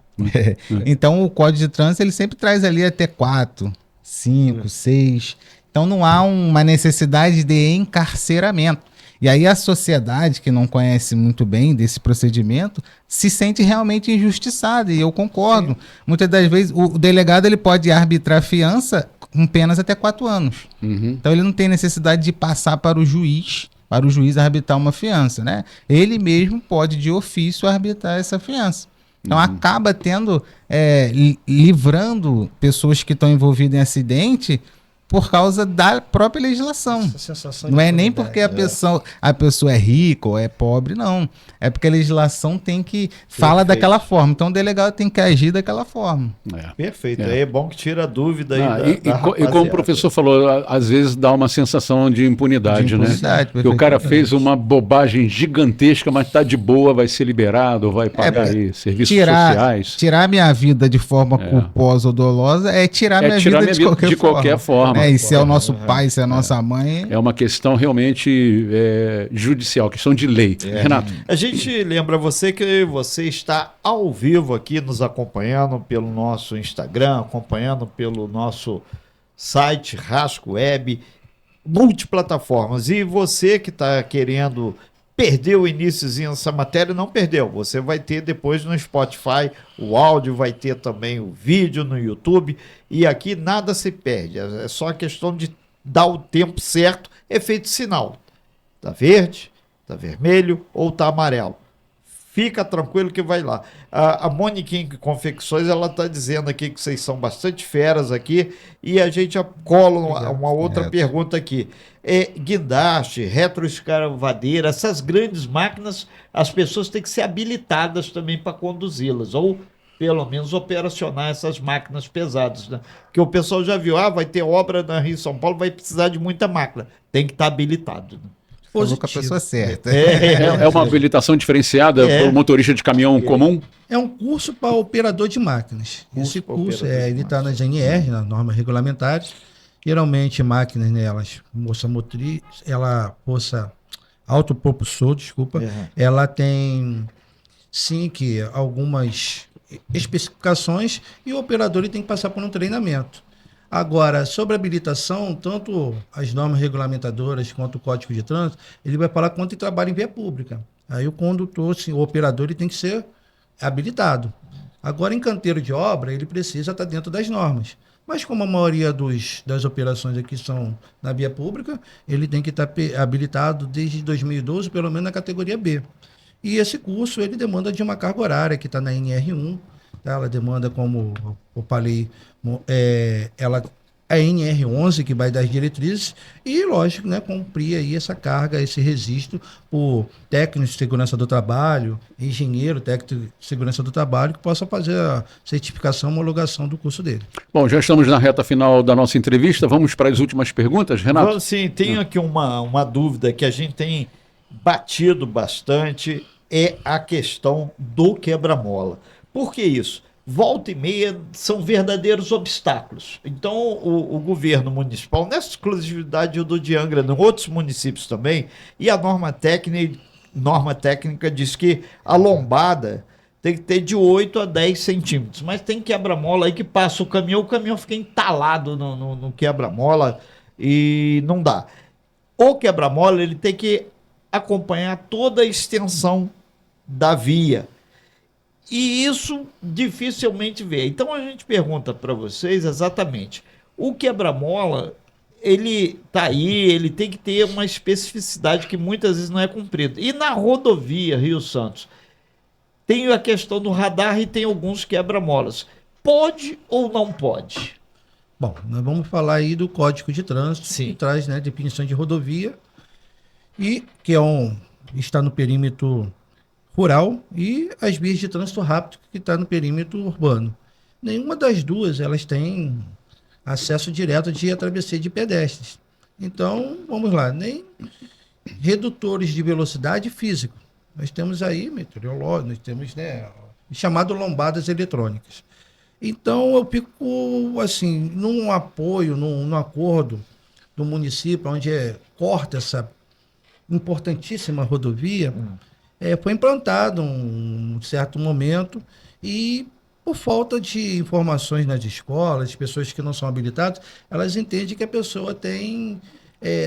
Então, o Código de Trânsito, ele sempre traz ali até 4, 5, 6. Então não há uma necessidade de encarceramento. E aí a sociedade, que não conhece muito bem desse procedimento, se sente realmente injustiçada, e eu concordo. Sim. Muitas das vezes o delegado ele pode arbitrar fiança com penas até 4 anos. Então ele não tem necessidade de passar para o juiz arbitrar uma fiança, né? Ele mesmo pode de ofício arbitrar essa fiança. Então acaba tendo, livrando pessoas que estão envolvidas em acidente por causa da própria legislação. Não é nem porque a pessoa é rica ou é pobre, não. É porque a legislação tem que fala daquela forma. Então o delegado tem que agir daquela forma. Perfeito. É bom que tira a dúvida aí. E como o professor falou, às vezes dá uma sensação de impunidade, né? Porque o cara fez uma bobagem gigantesca, mas está de boa, vai ser liberado, vai pagar aí serviços sociais. Tirar minha vida de forma culposa ou dolosa é tirar minha vida de qualquer forma. né? E se é o nosso pai, se é a nossa mãe. É uma questão realmente judicial, questão de lei. Renato. A gente lembra você que você está ao vivo aqui nos acompanhando pelo nosso Instagram, acompanhando pelo nosso site Rasco Web, multiplataformas. E você que está querendo perder o iniciozinho dessa matéria, não perdeu. Você vai ter depois no Spotify o áudio, vai ter também o vídeo no YouTube. E aqui nada se perde. É só a questão de dar o tempo certo, efeito sinal. Tá verde, tá vermelho ou tá amarelo. Fica tranquilo que vai lá. A Moniquinha Confecções, ela está dizendo aqui que vocês são bastante feras aqui, e a gente cola uma outra pergunta aqui. Guindaste, retroescavadeira, essas grandes máquinas, as pessoas têm que ser habilitadas também para conduzi-las, ou pelo menos operacionar essas máquinas pesadas, né? Porque o pessoal já viu, vai ter obra na Rio São Paulo, vai precisar de muita máquina. Tem que estar habilitado, né? Falou com a pessoa certa. É uma habilitação diferenciada para o motorista de caminhão comum? É um curso para operador de máquinas. Esse curso ele está nas NR, nas normas regulamentares. Geralmente máquinas, né, força motriz, força autopropulsor, desculpa, ela tem sim que algumas especificações e o operador ele tem que passar por um treinamento. Agora, sobre a habilitação, tanto as normas regulamentadoras quanto o Código de Trânsito, ele vai falar quanto ele trabalha em via pública. Aí o condutor, assim, o operador, ele tem que ser habilitado. Agora, em canteiro de obra, ele precisa estar dentro das normas. Mas como a maioria das operações aqui são na via pública, ele tem que estar habilitado desde 2012, pelo menos na categoria B. E esse curso, ele demanda de uma carga horária, que está na NR1, tá? Ela demanda, como eu falei, a NR11, que vai dar as diretrizes, e, lógico, né, cumprir aí essa carga, esse registro por técnico de segurança do trabalho, engenheiro técnico de segurança do trabalho, que possa fazer a certificação, homologação do curso dele. Bom, já estamos na reta final da nossa entrevista, vamos para as últimas perguntas, Renato? Então, sim, tem aqui uma dúvida que a gente tem batido bastante, é a questão do quebra-mola. Por que isso? Volta e meia são verdadeiros obstáculos. Então, o governo municipal, nessa exclusividade do de Angra, em outros municípios também, e a norma técnica diz que a lombada tem que ter de 8 a 10 centímetros, mas tem quebra-mola aí que passa o caminhão fica entalado no quebra-mola e não dá. O quebra-mola ele tem que acompanhar toda a extensão da via. E isso dificilmente vê. Então a gente pergunta para vocês exatamente, o quebra-mola, ele tá aí, ele tem que ter uma especificidade que muitas vezes não é cumprida. E na rodovia Rio Santos, tem a questão do radar e tem alguns quebra-molas. Pode ou não pode? Bom, nós vamos falar aí do Código de Trânsito, Sim, que traz, né, definição de rodovia, e que está no perímetro rural, e as vias de trânsito rápido que está no perímetro urbano. Nenhuma das duas elas têm acesso direto de travessia de pedestres. Então, vamos lá, nem redutores de velocidade físico. Nós temos aí meteorológico, nós temos, né, chamado lombadas eletrônicas. Então, eu fico assim, num apoio, num acordo do município, onde corta essa importantíssima rodovia, foi implantado um certo momento e, por falta de informações nas escolas, pessoas que não são habilitadas, elas entendem que a pessoa tem,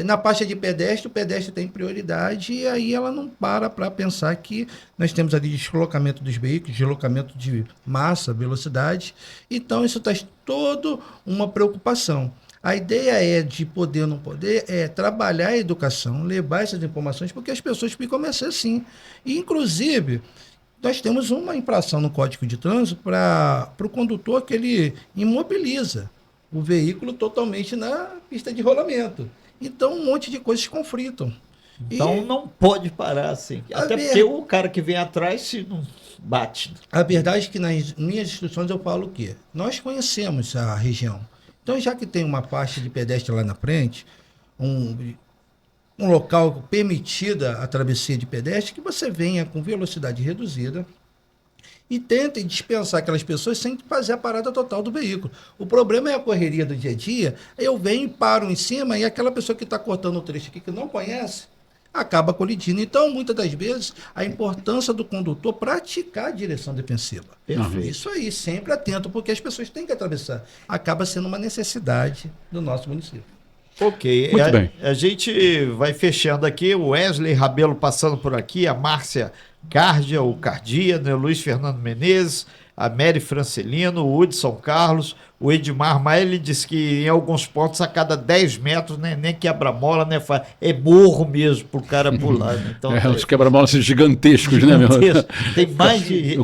na faixa de pedestre, o pedestre tem prioridade, e aí ela não para pensar que nós temos ali deslocamento dos veículos, deslocamento de massa, velocidade. Então, isso traz toda uma preocupação. A ideia de poder ou não poder trabalhar a educação, levar essas informações, porque as pessoas ficam assim. E, inclusive, nós temos uma infração no Código de Trânsito para o condutor que ele imobiliza o veículo totalmente na pista de rolamento. Então, um monte de coisas conflitam. Então, não pode parar assim. Até porque o cara que vem atrás se não bate. A verdade é que nas minhas instruções eu falo o quê? Nós conhecemos a região. Então, já que tem uma faixa de pedestre lá na frente, um local permitida a travessia de pedestre, que você venha com velocidade reduzida, e tentem dispensar aquelas pessoas sem fazer a parada total do veículo. O problema é a correria do dia a dia, eu venho e paro em cima e aquela pessoa que está cortando o trecho aqui que não conhece, acaba colidindo. Então, muitas das vezes, a importância do condutor praticar a direção defensiva. Perfeito. Isso aí, sempre atento, porque as pessoas têm que atravessar. Acaba sendo uma necessidade do nosso município. Ok, Muito bem. A gente vai fechando aqui, o Wesley Rabelo passando por aqui, a Márcia Cárdia, o Cardia, né, o Luiz Fernando Menezes, a Mary Francelino, o Hudson Carlos, o Edmar Maia, ele disse que em alguns pontos a cada 10 metros, né, nem quebra-mola, né, é morro mesmo pro cara pular. Né? Então, Os quebra-molas gigantescos, né, meu? Tem mais de...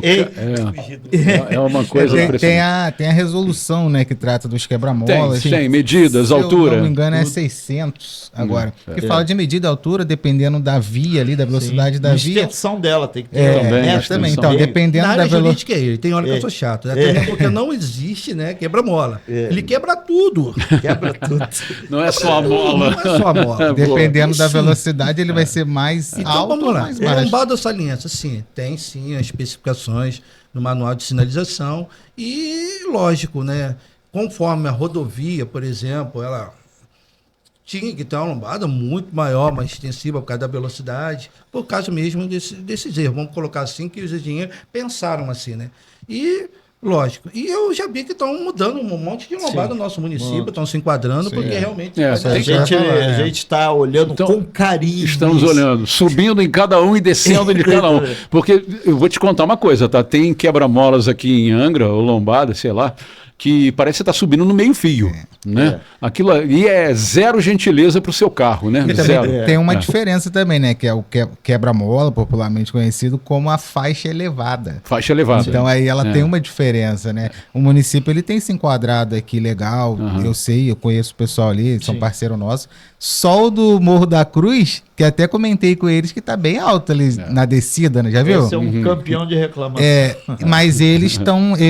É uma coisa tem impressionante. a resolução, né, que trata dos quebra-molas. Tem medidas, Se altura. eu não me engano, é 600 agora. Que fala de medida, altura, dependendo da via ali, da velocidade da a via. extensão dela tem que ter. É, também, né, a também. extensão. Então, dependendo Na da área velocidade. jurídica, ele tem hora que eu sou chato, né? Até mesmo porque não existe, né, quebra-mola. Ele quebra tudo. Quebra tudo. Não é só a mola. Não é só a mola. Dependendo da Sim. velocidade, ele vai ser mais Então alto vamos ou lá. mais O baixo. lombado ou saliência, sim, tem sim as especificações no manual de sinalização e, lógico, né, conforme a rodovia, por exemplo, ela tinha que ter uma lombada muito maior, mais extensiva por causa da velocidade, por causa mesmo desses erros. Vamos colocar assim que os engenheiros pensaram assim, né? E lógico. E eu já vi que estão mudando um monte de lombada no nosso município, estão se enquadrando, porque realmente... É, A gente está olhando Então, com carinho. Estamos isso. olhando, subindo em cada um e descendo de cada um. Porque eu vou te contar uma coisa, tá? Tem quebra-molas aqui em Angra, ou lombada, sei lá, que parece que está subindo no meio-fio, né? Aquilo ali é zero gentileza para o seu carro, né? E também Zero. tem uma diferença também, né? Que é o quebra-mola, popularmente conhecido como a faixa elevada. Faixa elevada. Então aí ela É. tem uma diferença, né? O município ele tem se enquadrado aqui legal, eu sei, eu conheço o pessoal ali, eles são parceiro nosso. Só o do Morro da Cruz, que até comentei com eles que tá bem alto ali na descida, né? Já viu? Esse é um campeão de reclamação. Mas eles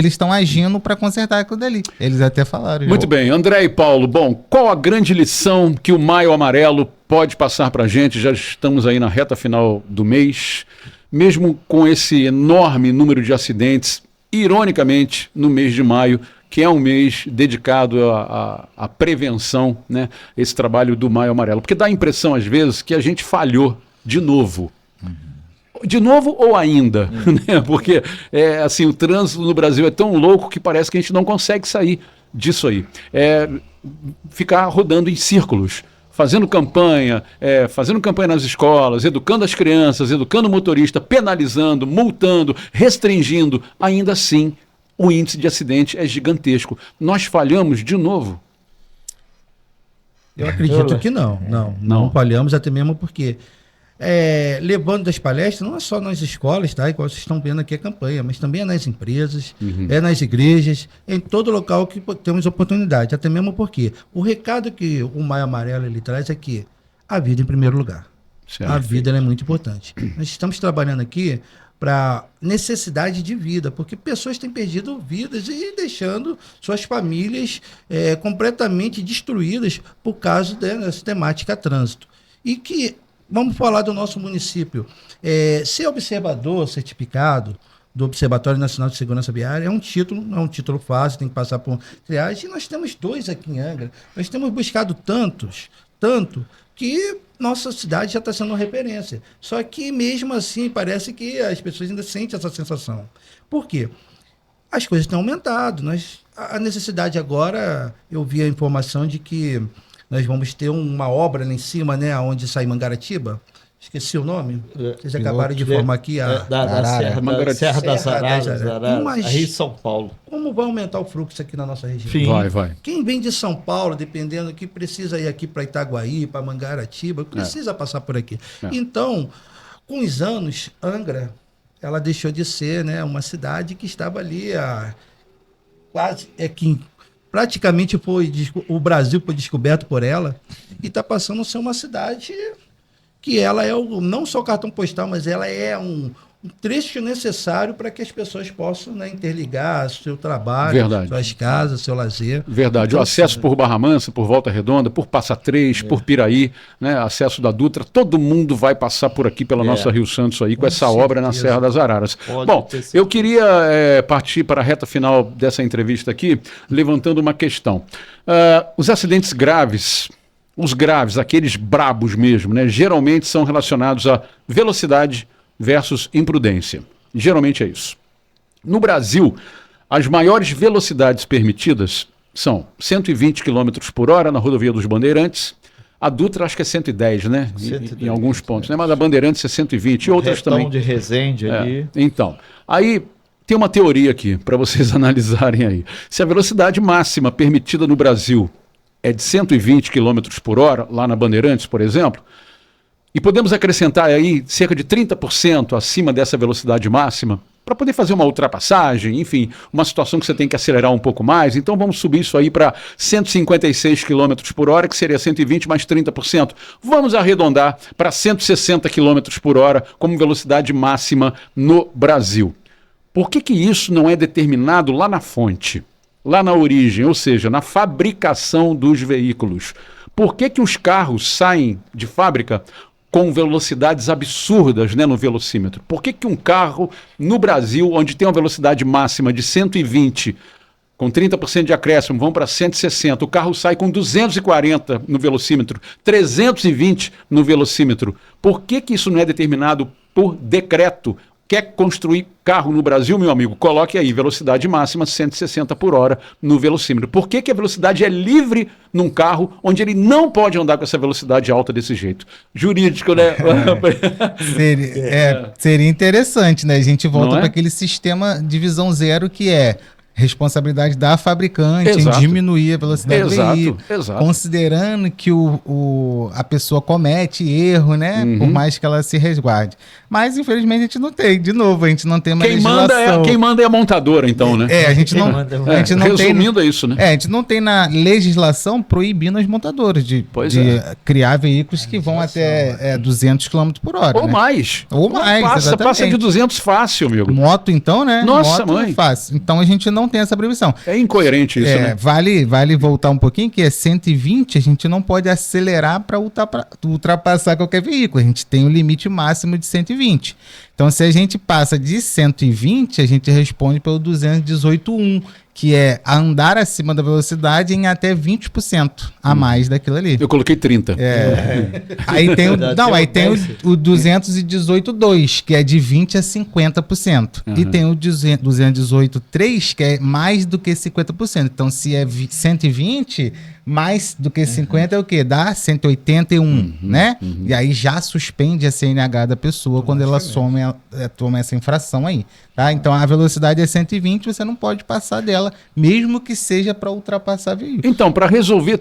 estão agindo para consertar aquilo dali. Eles até falaram. já. Muito bem, André e Paulo, bom, qual a grande lição que o Maio Amarelo pode passar para a gente? Já estamos aí na reta final do mês, mesmo com esse enorme número de acidentes, ironicamente, no mês de maio, que é um mês dedicado à prevenção, né? Esse trabalho do Maio Amarelo. Porque dá a impressão, às vezes, que a gente falhou de novo. De novo ou ainda? Né? Porque assim, o trânsito no Brasil é tão louco que parece que a gente não consegue sair disso aí. Ficar rodando em círculos, fazendo campanha nas escolas, educando as crianças, educando o motorista, penalizando, multando, restringindo. Ainda assim, o índice de acidente é gigantesco. Nós falhamos de novo? Eu acredito que não. Não falhamos, até mesmo porque levando das palestras, não é só nas escolas, tá? Igual vocês estão vendo aqui a campanha, mas também é nas empresas, é nas igrejas, em todo local que temos oportunidade, até mesmo porque o recado que o Maio Amarelo ele traz é que a vida em primeiro lugar. Certo. A vida ela é muito importante. Nós estamos trabalhando aqui para necessidade de vida, porque pessoas têm perdido vidas e deixando suas famílias completamente destruídas por causa dessa temática trânsito. E que, vamos falar do nosso município, ser observador certificado do Observatório Nacional de Segurança Viária não é um título fácil, tem que passar por triagem, e nós temos 2 aqui em Angra. Nós temos buscado tanto, que nossa cidade já está sendo referência. Só que, mesmo assim, parece que as pessoas ainda sentem essa sensação. Por quê? As coisas têm aumentado. A necessidade agora, eu vi a informação de que nós vamos ter uma obra lá em cima, né, onde sai Mangaratiba. Esqueci o nome. Vocês acabaram de informar aqui da Serra das Araras, aí em São Paulo. Como vai aumentar o fluxo aqui na nossa região? Sim. Vai. Quem vem de São Paulo, dependendo que precisa ir aqui para Itaguaí, para Mangaratiba, precisa passar por aqui. Então, com os anos, Angra, ela deixou de ser, né, uma cidade que estava ali que praticamente o Brasil foi descoberto por ela e está passando a ser uma cidade que ela é não só cartão postal, mas ela é um trecho necessário para que as pessoas possam, né, interligar seu trabalho, Verdade. suas casas, seu lazer. Verdade. Então, O acesso por Barra Mansa, por Volta Redonda, por Passa Três, por Piraí, né? Acesso da Dutra, todo mundo vai passar por aqui pela nossa Rio Santos aí com essa obra na Serra das Araras. Pode Bom, ter certeza. eu queria partir para a reta final dessa entrevista aqui, levantando uma questão. Os acidentes graves, os graves, aqueles brabos mesmo, né? Geralmente são relacionados a velocidade versus imprudência. Geralmente é isso. No Brasil, as maiores velocidades permitidas são 120 km por hora na rodovia dos Bandeirantes. A Dutra acho que é 110, né? 110, em alguns pontos, né? Mas a Bandeirantes é 120 e outras Retão também. de Resende ali. Então, aí tem uma teoria aqui para vocês analisarem aí. Se a velocidade máxima permitida no Brasil é de 120 km por hora, lá na Bandeirantes, por exemplo, e podemos acrescentar aí cerca de 30% acima dessa velocidade máxima, para poder fazer uma ultrapassagem, enfim, uma situação que você tem que acelerar um pouco mais. Então vamos subir isso aí para 156 km por hora, que seria 120 mais 30%. Vamos arredondar para 160 km por hora como velocidade máxima no Brasil. Por que isso não é determinado lá na fonte, lá na origem, ou seja, na fabricação dos veículos? Por que os carros saem de fábrica com velocidades absurdas, né, no velocímetro? Por que um carro no Brasil, onde tem uma velocidade máxima de 120, com 30% de acréscimo, vão para 160, o carro sai com 240 no velocímetro, 320 no velocímetro? Por que isso não é determinado por decreto? Quer construir carro no Brasil, meu amigo? Coloque aí, velocidade máxima 160 por hora no velocímetro. Por que a velocidade é livre num carro onde ele não pode andar com essa velocidade alta desse jeito? Jurídico, né? Seria interessante, né? A gente volta Não é? para aquele sistema de visão zero que é responsabilidade da fabricante Exato. em diminuir a velocidade do Exato, veículo, exato. considerando que a pessoa comete erro, né? Por mais que ela se resguarde. Mas, infelizmente, a gente não tem. De novo, a gente não tem uma Quem legislação. manda é a montadora, então, né? A gente não, a gente não tem... Resumindo, é isso, né? A gente não tem na legislação proibindo as montadoras de criar veículos que vão até 200 km por hora. Ou né? mais. Ou mais, Passa exatamente. de 200 fácil, amigo. Moto, então, né? Nossa, Moto mãe. é fácil. Então a gente não tem essa proibição. É incoerente isso, né? Vale voltar um pouquinho, que é 120, a gente não pode acelerar para ultrapassar qualquer veículo. A gente tem o limite máximo de 120. Então, se a gente passa de 120, a gente responde pelo 218.1, que é andar acima da velocidade em até 20% a mais daquilo ali. Eu coloquei 30. Aí tem o 218.2, que é de 20% a 50%. E tem o 218.3, que é mais do que 50%. Então, se é 120, mais do que 50 é o quê? Dá 181, né? E aí já suspende a CNH da pessoa quando ela toma essa infração aí. Tá? Então, a velocidade é 120, você não pode passar dela, mesmo que seja para ultrapassar veículo. Então, para resolver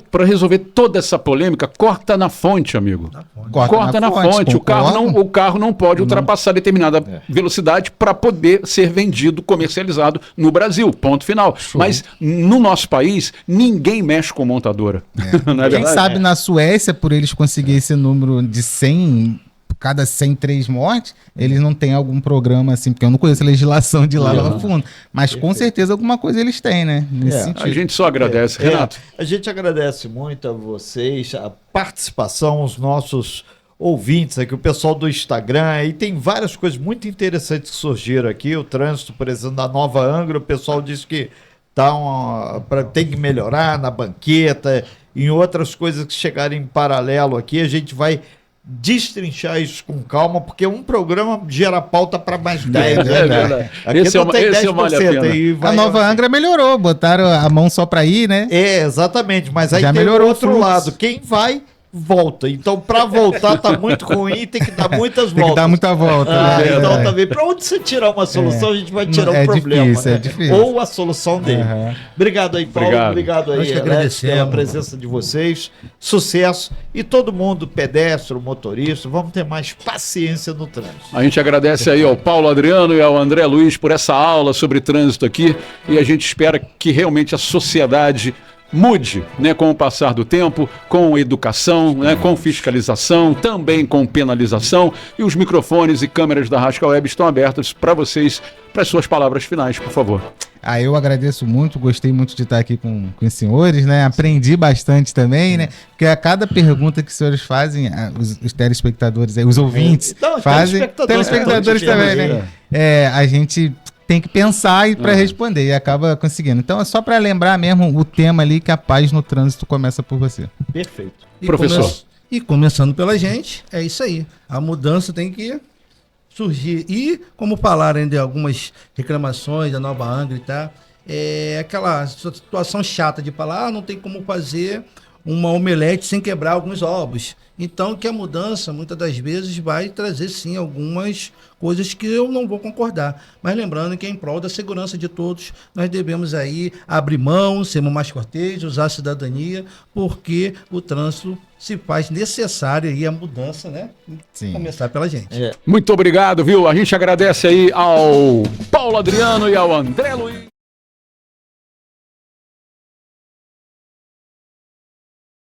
toda essa polêmica, corta na fonte, amigo. Corta na fonte. O carro não pode ultrapassar determinada velocidade para poder ser vendido, comercializado no Brasil. Ponto final. Mas no nosso país, ninguém mexe com montadora. Não é Quem verdade? sabe na Suécia, por eles conseguirem esse número de 100... cada 103 mortes, eles não têm algum programa assim, porque eu não conheço a legislação de lá no fundo, mas com certeza alguma coisa eles têm, né? Nesse sentido. A gente só agradece, Renato. A gente agradece muito a vocês, a participação, os nossos ouvintes aqui, o pessoal do Instagram, e tem várias coisas muito interessantes que surgiram aqui, o trânsito, por exemplo, da Nova Angra, o pessoal disse que tem que melhorar na banqueta, em outras coisas que chegarem em paralelo aqui, a gente vai destrinchar isso com calma, porque um programa gera pauta para mais 10. Verdade. Aqui Esse não tem 10%. vale a pena. Aí vai... A Nova Angra melhorou, botaram a mão só para ir, né? Exatamente, mas aí Já tem o melhorou outro o fluxo. lado. Quem vai, volta. Então, para voltar tá muito ruim, tem que dar muitas Tem que voltas. dar muita volta. né? Então também, para onde você tirar uma solução, a gente vai tirar É um problema, difícil, né? é difícil. Ou a solução dele. Obrigado aí, Paulo. Obrigado Nós aí, que Alex, agradecemos. a presença de vocês. Sucesso. E todo mundo, pedestre, motorista, vamos ter mais paciência no trânsito. A gente agradece aí ao Paulo Adriano e ao André Luiz por essa aula sobre trânsito aqui, e a gente espera que realmente a sociedade mude, né, com o passar do tempo, com educação, né, com fiscalização, também com penalização, e os microfones e câmeras da Rascal Web estão abertos para vocês, para as suas palavras finais, por favor. Eu agradeço muito, gostei muito de estar aqui com os senhores, né? Aprendi bastante também, né? Porque a cada pergunta que os senhores fazem, os telespectadores, os ouvintes Então, fazem, telespectadores também, né? A gente tem que pensar para responder e acaba conseguindo. Então é só para lembrar mesmo o tema ali, que a paz no trânsito começa por você. Perfeito. Professor. E começando pela gente, é isso aí. A mudança tem que surgir. E, como falaram de algumas reclamações da Nova Angra e tal, é aquela situação chata de falar, não tem como fazer uma omelete sem quebrar alguns ovos. Então, que a mudança, muitas das vezes, vai trazer, sim, algumas coisas que eu não vou concordar. Mas lembrando que, em prol da segurança de todos, nós devemos aí abrir mão, sermos mais corteses, usar a cidadania, porque o trânsito se faz necessário aí a mudança, né? Sim. Começar pela gente. Muito obrigado, viu? A gente agradece aí ao Paulo Adriano e ao André Luiz.